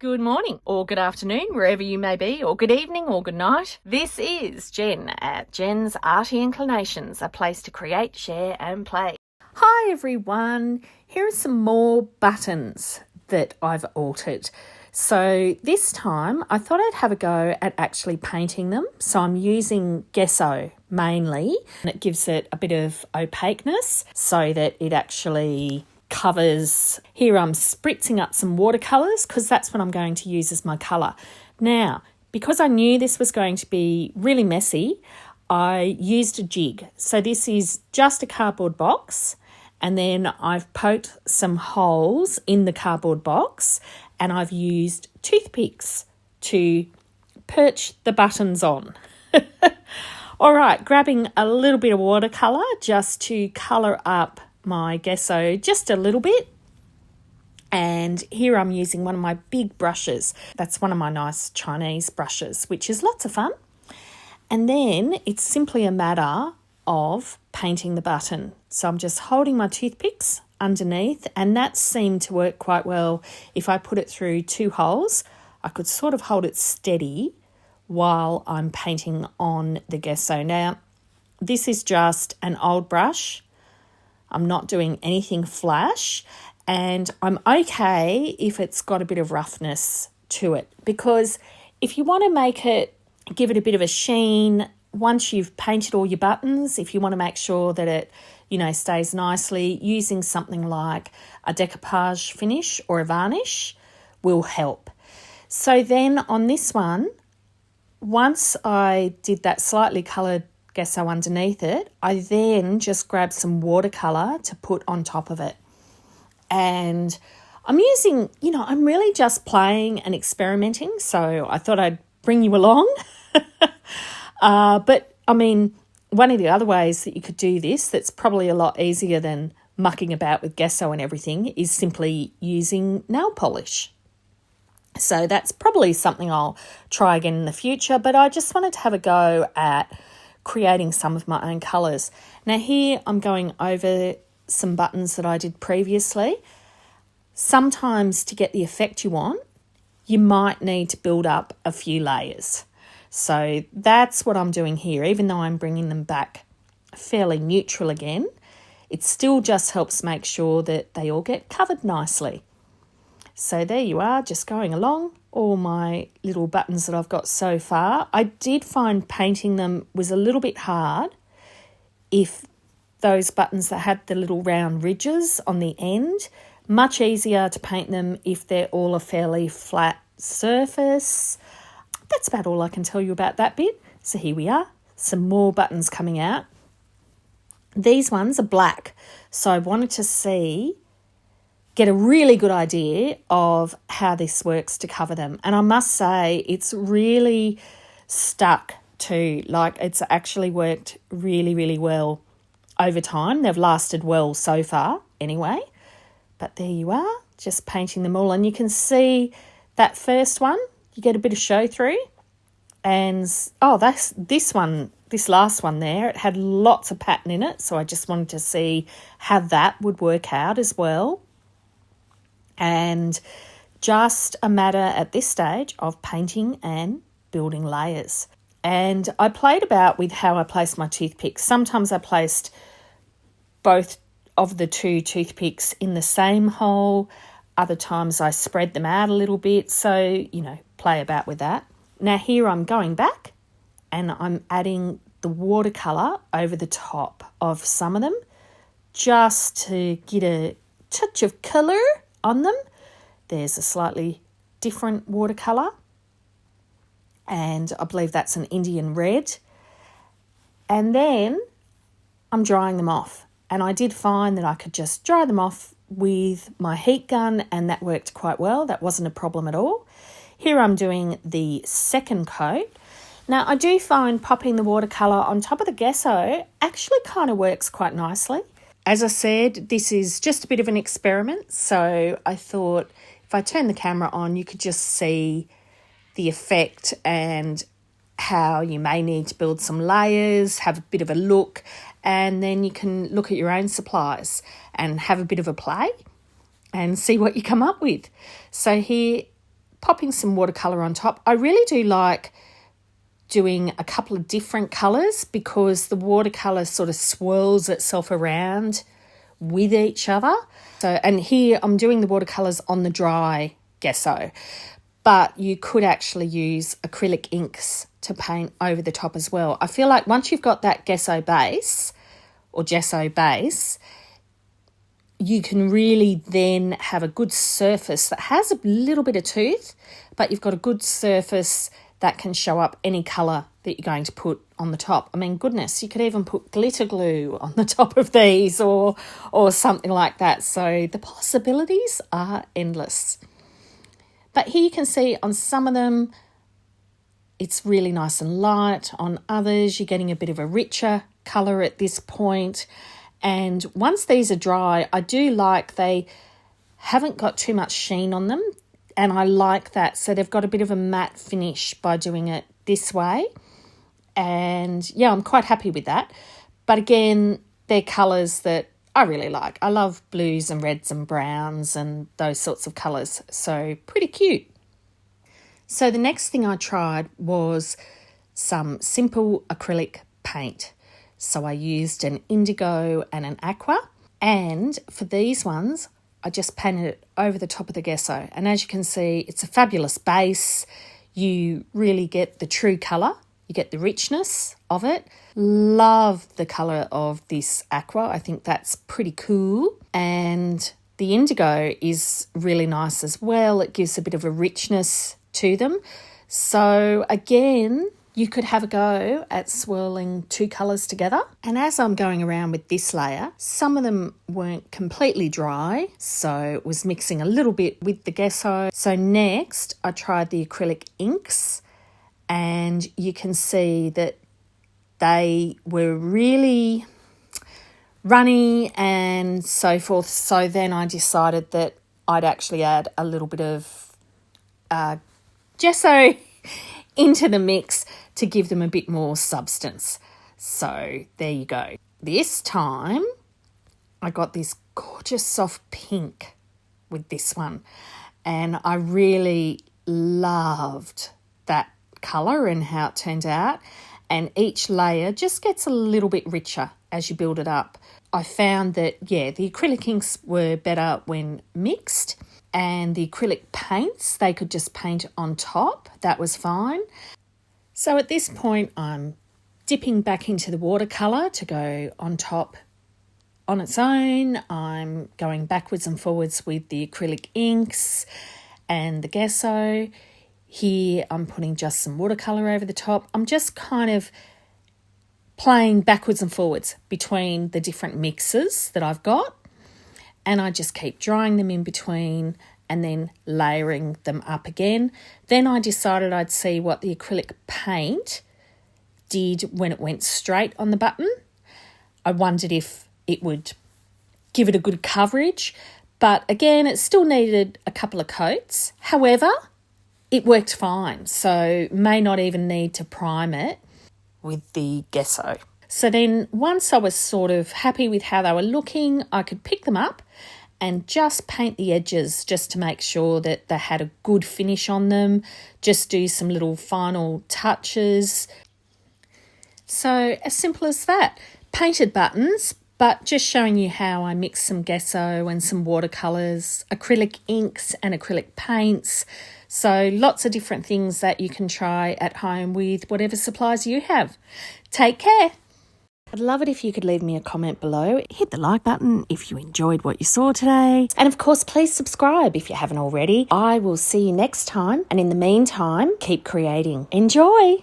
Good morning or good afternoon, wherever you may be, or good evening or good night. This is Jen at JensArtyInclinations, a place to create, share and play. Hi everyone, here are some more buttons that I've altered. So this time I thought I'd have a go at actually painting them. So I'm using gesso mainly, and it gives it a bit of opaqueness so that it actually covers. Here I'm spritzing up some watercolours because that's what I'm going to use as my colour. Now, because I knew this was going to be really messy, I used a jig. So this is just a cardboard box, and then I've poked some holes in the cardboard box and I've used toothpicks to perch the buttons on. All right, grabbing a little bit of watercolour just to colour up my gesso just a little bit. And here I'm using one of my big brushes. That's one of my nice Chinese brushes, which is lots of fun. And then it's simply a matter of painting the button. So I'm just holding my toothpicks underneath, and that seemed to work quite well. If I put it through two holes, I could sort of hold it steady while I'm painting on the gesso. Now, this is just an old brush. I'm not doing anything flash, and I'm okay if it's got a bit of roughness to it, because if you want to make it, give it a bit of a sheen, once you've painted all your buttons, if you want to make sure that it, stays nicely, using something like a decoupage finish or a varnish will help. So then on this one, once I did that slightly coloured gesso underneath it, I then just grabbed some watercolour to put on top of it. And I'm using, I'm really just playing and experimenting, so I thought I'd bring you along. But I mean, one of the other ways that you could do this that's probably a lot easier than mucking about with gesso and everything is simply using nail polish. So that's probably something I'll try again in the future, but I just wanted to have a go at creating some of my own colours. Now here I'm going over some buttons that I did previously. Sometimes to get the effect you want, you might need to build up a few layers. So that's what I'm doing here. Even though I'm bringing them back fairly neutral again, it still just helps make sure that they all get covered nicely. So there you are, just going along all my little buttons that I've got so far. I did find painting them was a little bit hard if those buttons that had the little round ridges on the end. Much easier to paint them if they're all a fairly flat surface. That's about all I can tell you about that bit. So here we are, some more buttons coming out. These ones are black, so I wanted to get a really good idea of how this works to cover them. And I must say, it's really stuck too. Like, it's actually worked really, really well over time. They've lasted well so far anyway. But there you are, just painting them all. And you can see that first one, you get a bit of show through. And, that's this last one there, it had lots of pattern in it. So I just wanted to see how that would work out as well. And just a matter at this stage of painting and building layers. And I played about with how I placed my toothpicks. Sometimes I placed both of the two toothpicks in the same hole. Other times I spread them out a little bit. So, play about with that. Now here I'm going back and I'm adding the watercolour over the top of some of them just to get a touch of colour on them. There's a slightly different watercolour, and I believe that's an Indian red. And then I'm drying them off, and I did find that I could just dry them off with my heat gun, and that worked quite well. That wasn't a problem at all. Here I'm doing the second coat. Now I do find popping the watercolour on top of the gesso actually kind of works quite nicely. As I said, this is just a bit of an experiment, so I thought if I turn the camera on, you could just see the effect and how you may need to build some layers, have a bit of a look, and then you can look at your own supplies and have a bit of a play and see what you come up with. So here, popping some watercolour on top. I really do like doing a couple of different colours because the watercolour sort of swirls itself around with each other. So, and here I'm doing the watercolours on the dry gesso, but you could actually use acrylic inks to paint over the top as well. I feel like once you've got that gesso base, you can really then have a good surface that has a little bit of tooth, but you've got a good surface that can show up any colour that you're going to put on the top. I mean, goodness, you could even put glitter glue on the top of these or something like that. So the possibilities are endless. But here you can see on some of them, it's really nice and light. On others, you're getting a bit of a richer colour at this point. And once these are dry, I do like they haven't got too much sheen on them. And I like that. So they've got a bit of a matte finish by doing it this way. And yeah, I'm quite happy with that. But again, they're colours that I really like. I love blues and reds and browns and those sorts of colours. So pretty cute. So the next thing I tried was some simple acrylic paint. So I used an indigo and an aqua. And for these ones, I just painted it over the top of the gesso. And as you can see, it's a fabulous base. You really get the true colour. You get the richness of it. Love the colour of this aqua. I think that's pretty cool. And the indigo is really nice as well. It gives a bit of a richness to them. So again, you could have a go at swirling two colours together. And as I'm going around with this layer, some of them weren't completely dry, so it was mixing a little bit with the gesso. So next, I tried the acrylic inks, and you can see that they were really runny and so forth. So then I decided that I'd actually add a little bit of gesso into the mix to give them a bit more substance. So there you go. This time I got this gorgeous soft pink with this one, and I really loved that colour and how it turned out. And each layer just gets a little bit richer as you build it up. I found that, yeah, the acrylic inks were better when mixed, and the acrylic paints, they could just paint on top. That was fine. So at this point, I'm dipping back into the watercolour to go on top on its own. I'm going backwards and forwards with the acrylic inks and the gesso. Here I'm putting just some watercolour over the top. I'm just kind of playing backwards and forwards between the different mixes that I've got. And I just keep drying them in between and then layering them up again. Then I decided I'd see what the acrylic paint did when it went straight on the button. I wondered if it would give it a good coverage, but again, it still needed a couple of coats. However, it worked fine, so may not even need to prime it with the gesso. So then once I was sort of happy with how they were looking, I could pick them up and just paint the edges just to make sure that they had a good finish on them, just do some little final touches. So as simple as that. Painted buttons, but just showing you how I mix some gesso and some watercolours, acrylic inks and acrylic paints. So lots of different things that you can try at home with whatever supplies you have. Take care. I'd love it if you could leave me a comment below. Hit the like button if you enjoyed what you saw today. And of course, please subscribe if you haven't already. I will see you next time. And in the meantime, keep creating. Enjoy!